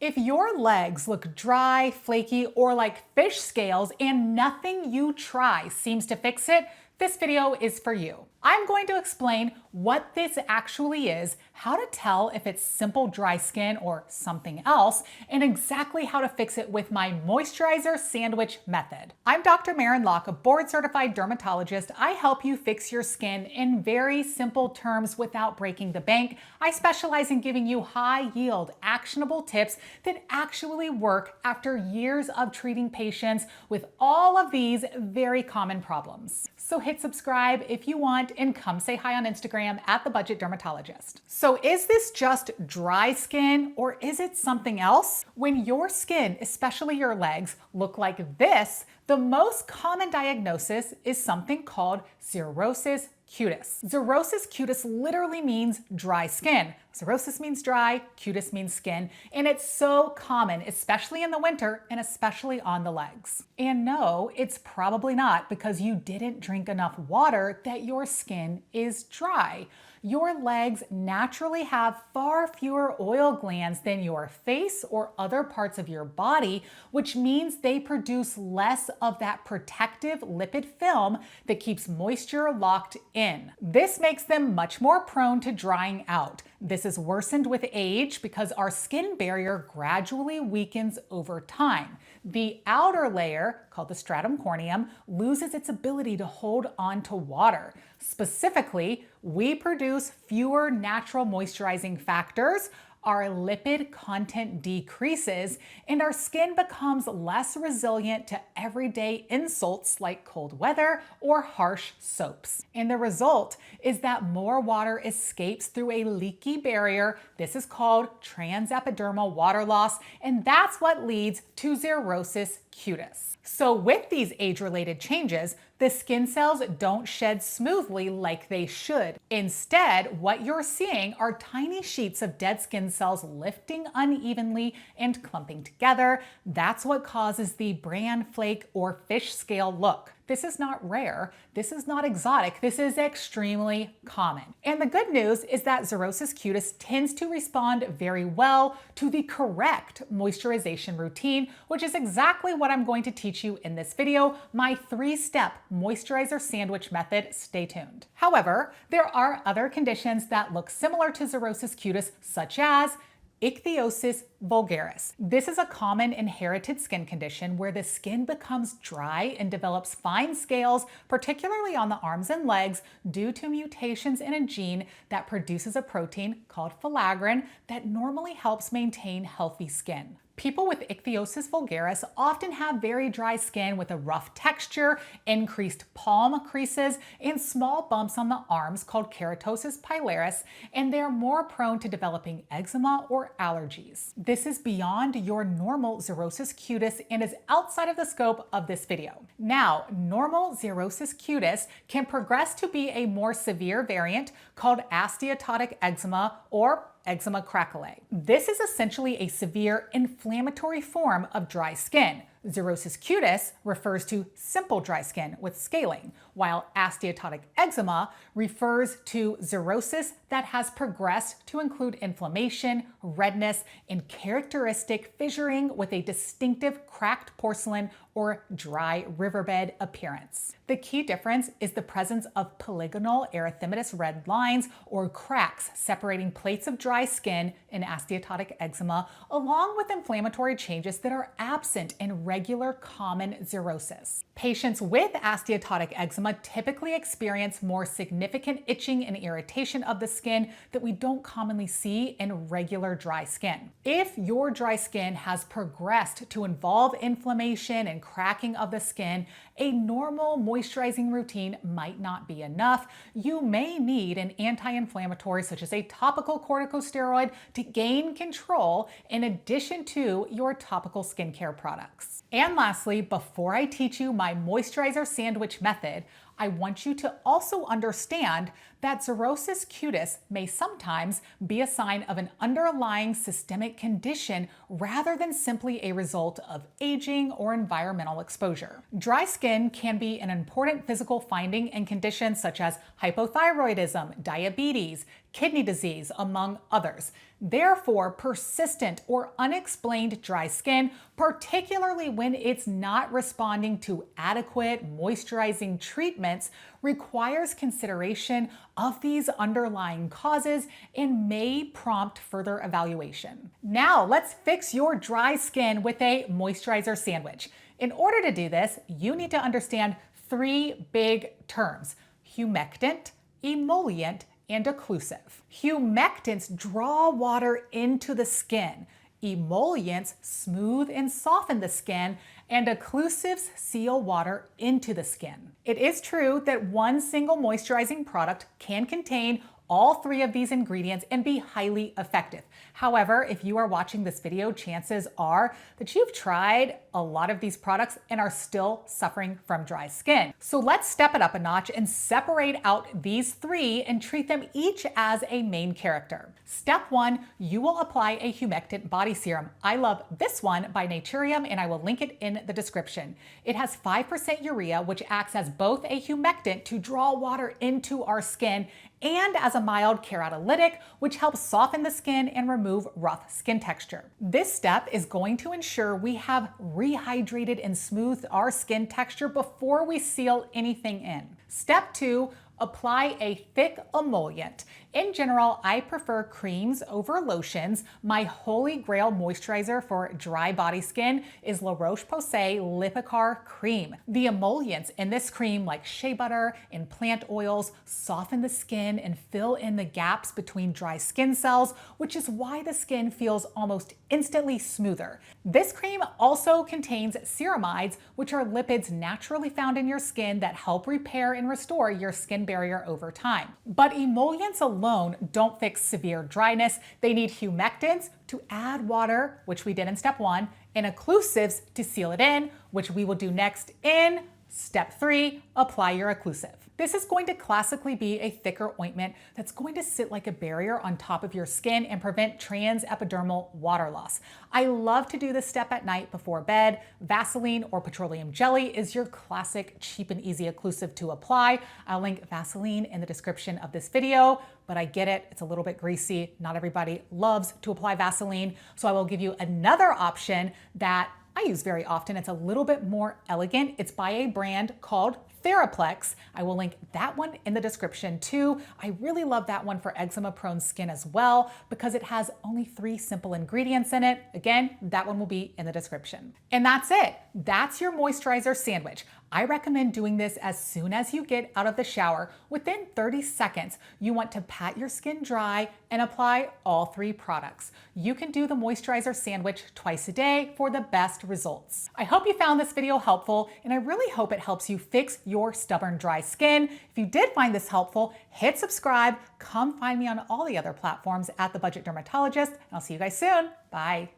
If your legs look dry, flaky, or like fish scales and nothing you try seems to fix it, this video is for you. I'm going to explain what this actually is, how to tell if it's simple dry skin or something else, and exactly how to fix it with my moisturizer sandwich method. I'm Dr. Maren Locke, a board-certified dermatologist. I help you fix your skin in very simple terms without breaking the bank. I specialize in giving you high-yield, actionable tips that actually work after years of treating patients with all of these very common problems. So hit subscribe if you want and come say hi on Instagram at The Budget Dermatologist. So is this just dry skin or is it something else? When your skin, especially your legs, look like this, the most common diagnosis is something called Xerosis Cutis. Xerosis Cutis literally means dry skin. Xerosis means dry, cutis means skin, and it's so common, especially in the winter and especially on the legs. And no, it's probably not because you didn't drink enough water that your skin is dry. Your legs naturally have far fewer oil glands than your face or other parts of your body, which means they produce less of that protective lipid film that keeps moisture locked in. This makes them much more prone to drying out. This is worsened with age because our skin barrier gradually weakens over time. The outer layer, called the stratum corneum, loses its ability to hold on to water. Specifically, we produce fewer natural moisturizing factors, our lipid content decreases, and our skin becomes less resilient to everyday insults like cold weather or harsh soaps. And the result is that more water escapes through a leaky barrier. This is called transepidermal water loss, and that's what leads to Xerosis Cutis. So with these age-related changes, the skin cells don't shed smoothly like they should. Instead, what you're seeing are tiny sheets of dead skin cells lifting unevenly and clumping together. That's what causes the bran flake or fish scale look. This is not rare, this is not exotic, this is extremely common. And the good news is that Xerosis Cutis tends to respond very well to the correct moisturization routine, which is exactly what I'm going to teach you in this video, my 3-step moisturizer sandwich method. Stay tuned. However, there are other conditions that look similar to Xerosis Cutis, such as Ichthyosis vulgaris. This is a common inherited skin condition where the skin becomes dry and develops fine scales, particularly on the arms and legs, due to mutations in a gene that produces a protein called filaggrin that normally helps maintain healthy skin. People with Ichthyosis vulgaris often have very dry skin with a rough texture, increased palm creases, and small bumps on the arms called keratosis pilaris, and they're more prone to developing eczema or allergies. This is beyond your normal Xerosis Cutis and is outside of the scope of this video. Now, normal Xerosis Cutis can progress to be a more severe variant called astiotic eczema or eczema craquelé. This is essentially a severe inflammatory form of dry skin. Xerosis Cutis refers to simple dry skin with scaling, while astiotic eczema refers to xerosis that has progressed to include inflammation, redness, and characteristic fissuring with a distinctive cracked porcelain or dry riverbed appearance. The key difference is the presence of polygonal erythematous red lines or cracks separating plates of dry skin in astiotic eczema, along with inflammatory changes that are absent in regular common xerosis. Patients with astiotic eczema typically experience more significant itching and irritation of the skin that we don't commonly see in regular dry skin. If your dry skin has progressed to involve inflammation and cracking of the skin, a normal moisturizing routine might not be enough. You may need an anti-inflammatory such as a topical corticosteroid to gain control in addition to your topical skincare products. And lastly, before I teach you my moisturizer sandwich method, I want you to also understand that Xerosis cutis may sometimes be a sign of an underlying systemic condition rather than simply a result of aging or environmental exposure. Dry skin can be an important physical finding in conditions such as hypothyroidism, diabetes, kidney disease, among others. Therefore, persistent or unexplained dry skin, particularly when it's not responding to adequate moisturizing treatments, requires consideration of these underlying causes and may prompt further evaluation. Now, let's fix your dry skin with a moisturizer sandwich. In order to do this, you need to understand three big terms: humectant, emollient, and occlusive. Humectants draw water into the skin. Emollients smooth and soften the skin, and occlusives seal water into the skin. It is true that one single moisturizing product can contain all three of these ingredients and be highly effective. However, if you are watching this video, chances are that you've tried a lot of these products and are still suffering from dry skin. So let's step it up a notch and separate out these three and treat them each as a main character. Step one, you will apply a humectant body serum. I love this one by Naturium, and I will link it in the description. It has 5% urea, which acts as both a humectant to draw water into our skin and as a mild keratolytic, which helps soften the skin and remove rough skin texture. This step is going to ensure we have rehydrated and smoothed our skin texture before we seal anything in. Step two, apply a thick emollient. In general, I prefer creams over lotions. My holy grail moisturizer for dry body skin is La Roche-Posay Lipicar Cream. The emollients in this cream, like shea butter and plant oils, soften the skin and fill in the gaps between dry skin cells, which is why the skin feels almost instantly smoother. This cream also contains ceramides, which are lipids naturally found in your skin that help repair and restore your skin barrier over time. But emollients alone don't fix severe dryness. They need humectants to add water, which we did in step one, and occlusives to seal it in, which we will do next in step three, apply your occlusive. This is going to classically be a thicker ointment that's going to sit like a barrier on top of your skin and prevent transepidermal water loss. I love to do this step at night before bed. Vaseline or petroleum jelly is your classic cheap and easy occlusive to apply. I'll link Vaseline in the description of this video, but I get it, it's a little bit greasy. Not everybody loves to apply Vaseline, so I will give you another option that I use very often. It's a little bit more elegant. It's by a brand called Theraplex. I will link that one in the description too. I really love that one for eczema-prone skin as well because it has only 3 simple ingredients in it. Again, that one will be in the description. And that's it. That's your moisturizer sandwich. I recommend doing this as soon as you get out of the shower. Within 30 seconds, you want to pat your skin dry and apply all 3 products. You can do the moisturizer sandwich twice a day for the best results. I hope you found this video helpful, and I really hope it helps you fix your stubborn dry skin. If you did find this helpful, hit subscribe. Come find me on all the other platforms at The Budget Dermatologist, and I'll see you guys soon. Bye.